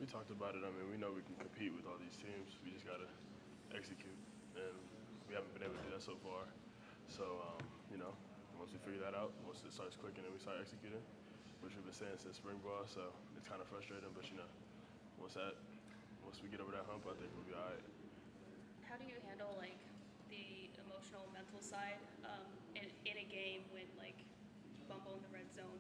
We talked about it. I mean, we know we can compete with all these teams. We just got to execute, and we haven't been able to do that so far. So, once we figure that out, once it starts clicking and we start executing, which we've been saying since spring ball, so it's kind of frustrating. But once that, once we get over that hump, I think we'll be all right. How do you handle like the emotional, mental side in a game when like you fumble in the red zone,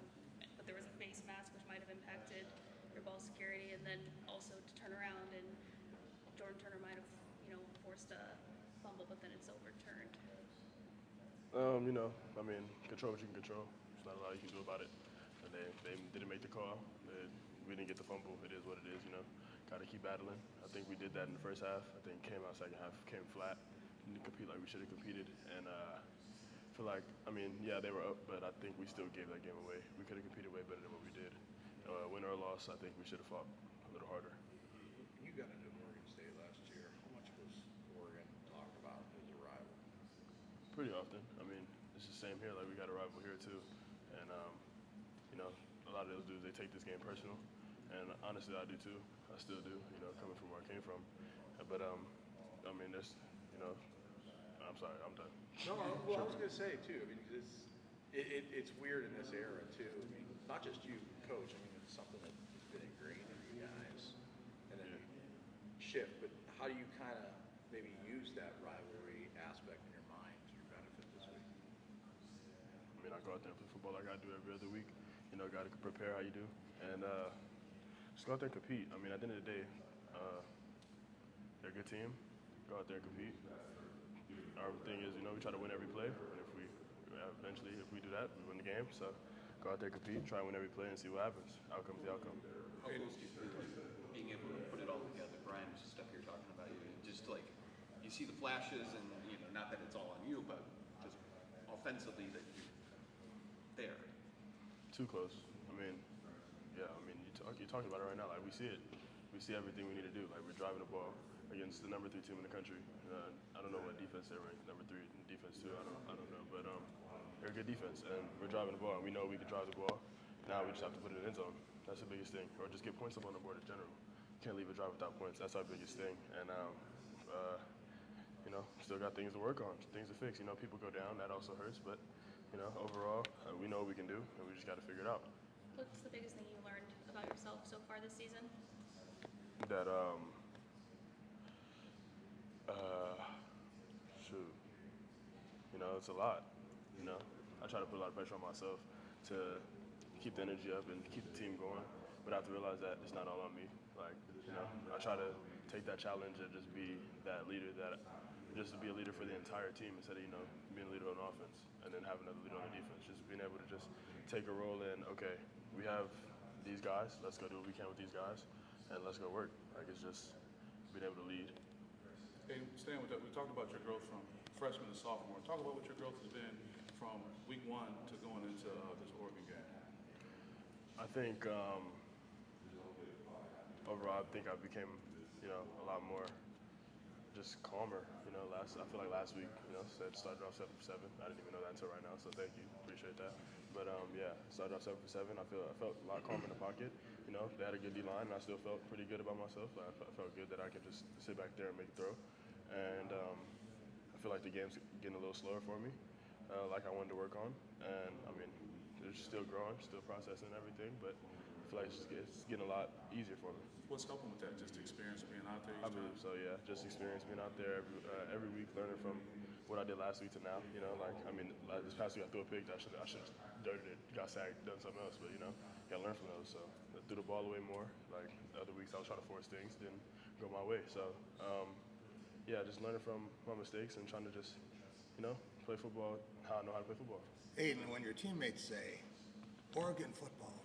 but there was a face mask which might have impacted your ball security, and then also to turn around and Jordan Turner might have forced a fumble, but then it's overturned. I mean, control what you can control. There's not a lot you can do about it. And they didn't make the call. We didn't get the fumble. It is what it is. Got to keep battling. I think we did that in the first half. I think came out second half, came flat, didn't compete like we should have competed. And feel like, yeah, they were up, but I think we still gave that game away. We could have competed way better than what we did. Win or loss, I think we should have fought a little harder. You got into Oregon State last year. How much was Oregon talked about as a rival? Pretty often. I mean, it's the same here. Like, we got a rival here too. And, a lot of those dudes, they take this game personal. And honestly, I do too. I still do, coming from where I came from. But, there's, I'm sorry, I'm done. No, well, I was going to say too. I mean, because it's weird in this era too. I mean, not just you, coach. I mean, it's something that's been ingrained in you guys, and then you shift. But how do you kind of maybe use that rivalry aspect in your mind to your benefit this week? I mean, I go out there and play football like I do every other week. Got to prepare how you do, and just go out there and compete. I mean, at the end of the day, they're a good team. Go out there and compete. Our thing is, we try to win every play, and if we do that, we win the game. So go out there, compete, try and win every play, and see what happens. Outcome's the outcome. How close do you feel like being able to put it all together? Brian, just stuff you're talking about, just like you see the flashes, and not that it's all on you, but just offensively that you're there. Too close. You're talking about it right now. Like, we see it. We see everything we need to do. Like, we're driving the ball against the number 3 team in the country. I don't know what defense they're ranked, number 3 in defense too. I don't know, but they're a good defense, and we're driving the ball, and we know we can drive the ball. Now we just have to put it in the end zone. That's the biggest thing, or just get points up on the board in general. Can't leave a drive without points. That's our biggest thing, and still got things to work on, things to fix. People go down, that also hurts, but overall, we know what we can do, and we just got to figure it out. What's the biggest thing you learned about yourself so far this season? That it's a lot. I try to put a lot of pressure on myself to keep the energy up and keep the team going, but I have to realize that it's not all on me. Like, I try to take that challenge and just be that leader, just to be a leader for the entire team instead of being a leader on offense and then having another leader on the defense. Just being able to just take a role in, okay, we have these guys, let's go do what we can with these guys, and let's go work. Like, it's just being able to lead. Hey, staying with that, we talked about your growth from freshman to sophomore. Talk about what your growth has been from week 1 to going into this Oregon game. I think overall, I think I became, a lot more just calmer. I feel like last week, started off 7 for 7. I didn't even know that until right now, so thank you, appreciate that. But started off 7 for 7. I felt a lot calmer in the pocket. They had a good D line, and I still felt pretty good about myself. I felt good that I could just sit back there and make a throw. And I feel like the game's getting a little slower for me, like I wanted to work on. And it's still growing, still processing everything, but I feel like it's getting a lot easier for me. What's helping with that? Just the experience of being out there? I believe so, yeah. Just experience being out there every week, learning from what I did last week to now. This past week I threw a pick. I should have dirted it, got sacked, done something else. But got to learn from those. So I threw the ball away more. Like the other weeks, I was trying to force things, didn't go my way. So just learning from my mistakes and trying to just play football how I know how to play football. Aidan, when your teammates say Oregon football,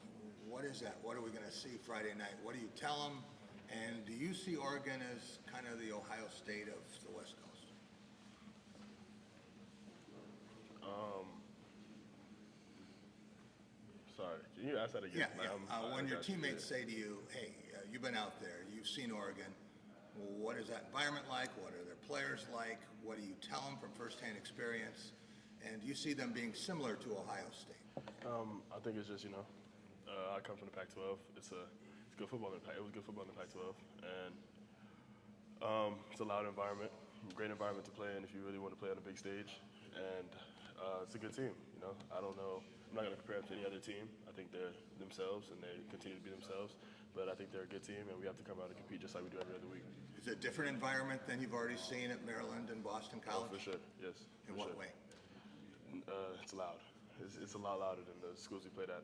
what is that? What are we going to see Friday night? What do you tell them? And do you see Oregon as kind of the Ohio State of the West Coast? Sorry, can you ask that again? Yeah. When your teammates say to you, hey, you've been out there, you've seen Oregon, what is that environment like? What are their players like? What do you tell them from firsthand experience? And do you see them being similar to Ohio State? I think it's just, I come from the Pac-12. It's good football in the Pac. It was good football in the Pac-12, and it's a loud environment, great environment to play in if you really want to play on a big stage, and it's a good team. You know, I don't know. I'm not going to compare them to any other team. I think they're themselves, and they continue to be themselves. But I think they're a good team, and we have to come out and compete just like we do every other week. Is it a different environment than you've already seen at Maryland and Boston College? For sure, yes. In what way? It's loud. It's a lot louder than the schools we played at.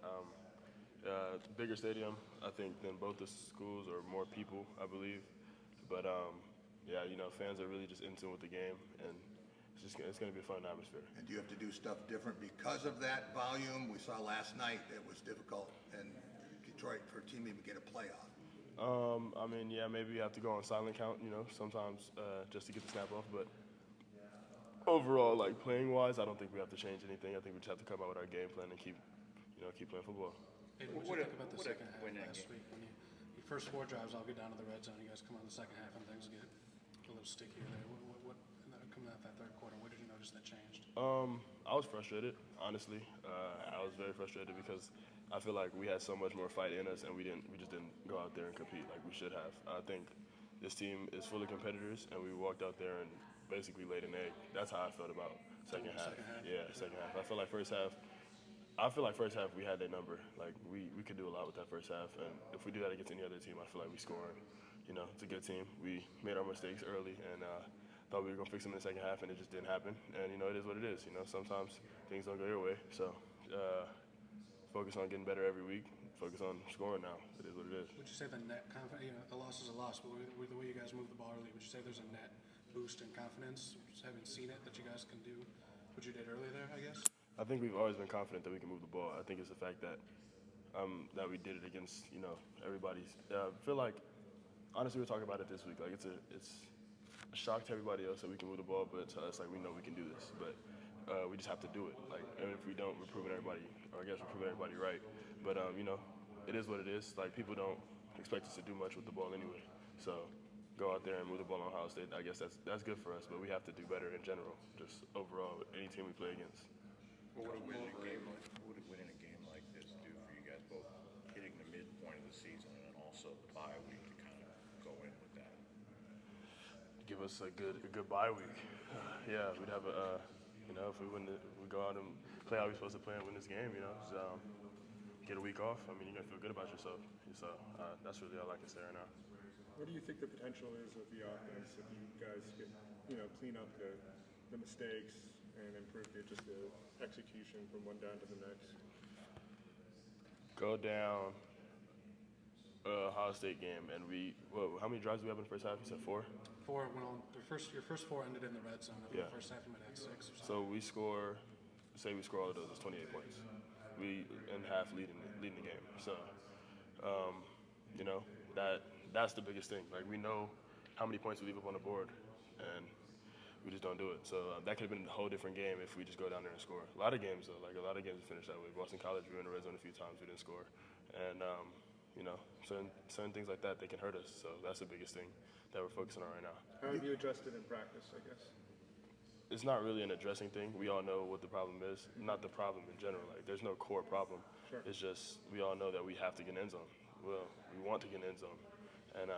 Bigger stadium, I think, than both the schools, or more people, I believe. But yeah, you know, fans are really just in tune with the game, and it's going to be a fun atmosphere. And do you have to do stuff different because of that volume? We saw last night it was difficult in Detroit for a team to even get a playoff. I mean, yeah, maybe you have to go on silent count, you know, sometimes just to get the snap off. But overall, like playing-wise, I don't think we have to change anything. I think we just have to come out with our game plan and keep playing football. Aidan, what do you think about the second half last week? When your first 4 drives all get down to the red zone, you guys come on the second half and things get a little stickier there. What coming out that third quarter, what did you notice that changed? I was frustrated, honestly. I was very frustrated because I feel like we had so much more fight in us, and we just didn't go out there and compete like we should have. I think this team is full of competitors, and we walked out there and basically laid an egg. That's how I felt about second half. Yeah, second half. I feel like first half we had their number. Like we could do a lot with that first half, and if we do that against any other team, I feel like we scoring. You know, it's a good team. We made our mistakes early, and thought we were gonna fix them in the second half, and it just didn't happen. And you know, it is what it is. You know, sometimes things don't go your way. So focus on getting better every week. Focus on scoring now. It is what it is. Would you say the net confidence? You know, a loss is a loss, but with the way you guys move the ball early, would you say there's a net boost in confidence? Just having seen it, that you guys can do what you did early there, I guess. I think we've always been confident that we can move the ball. I think it's the fact that that we did it against, you know, everybody's. I feel like, honestly, we were talking about it this week. Like it's a shock to everybody else that we can move the ball, but to us, like, we know we can do this. But we just have to do it. Like, and if we don't, we're proving everybody, or I guess we're proving everybody right. But you know, it is what it is. Like, people don't expect us to do much with the ball anyway. So go out there and move the ball on Ohio State. I guess that's good for us, but we have to do better in general, just overall, with any team we play against. What would winning a game like this do for you guys, both hitting the midpoint of the season and then also the bye week to kind of go in with that? Give us a good bye week. Yeah, we'd have you know, if we go out and play how we're supposed to play and win this game, you know, so, get a week off. I mean, you're gonna feel good about yourself. So that's really all I can say right now. What do you think the potential is of the offense if you guys can, you know, clean up the mistakes and improve the execution from one down to the next? Go down Ohio State game, and how many drives do we have in the first half? You said 4? 4. Well, your first 4 ended in the red zone. Yeah. The first half you might have 6 or something. So we score all of those, it's 28 points. We in half leading the game. So you know, that's the biggest thing. Like, we know how many points we leave up on the board, and we just don't do it. So that could have been a whole different game if we just go down there and score. A lot of games, though, like a lot of games finish that way. Boston College, we were in the red zone a few times, we didn't score. And, you know, certain things like that, they can hurt us. So that's the biggest thing that we're focusing on right now. How have you adjusted in practice, I guess? It's not really an addressing thing. We all know what the problem is. Not the problem in general. Like, there's no core problem. Sure. It's just we all know that we have to get in end zone. Well, we want to get in end zone. And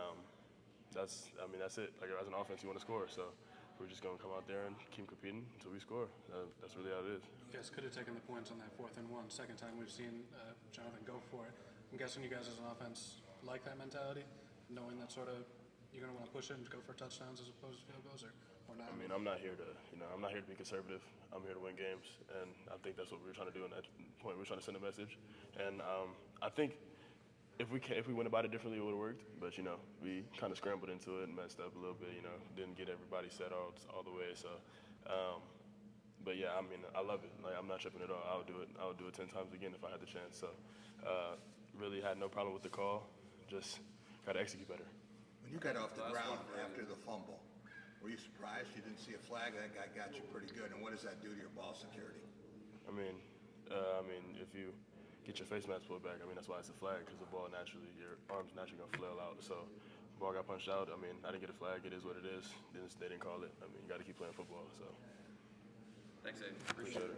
that's it. Like, as an offense, you want to score. So we're just going to come out there and keep competing until we score. That's really how it is. You guys could have taken the points on that 4th and 1. Second time we've seen Jonathan go for it. I'm guessing you guys as an offense like that mentality, knowing that sort of you're going to want to push it and go for touchdowns as opposed to field goals, or not? I mean, I'm not here to be conservative. I'm here to win games, and I think that's what we were trying to do in that point. We're trying to send a message, and I think if we went about it differently, it would have worked. But you know, we kind of scrambled into it and messed up a little bit. You know, didn't get everybody set all the way. So, but yeah, I mean, I love it. Like, I'm not tripping at all. I would do it 10 times again if I had the chance. So, really had no problem with the call. Just got to execute better. When you got off the ground after the fumble, were you surprised you didn't see a flag? That guy got you pretty good. And what does that do to your ball security? I mean, if you get your face mask pulled back, I mean, that's why it's a flag, because the ball naturally, your arm's naturally gonna flail out. So, the ball got punched out. I mean, I didn't get a flag. It is what it is. They didn't call it. I mean, you got to keep playing football. So, Thanks, Aidan. appreciate it.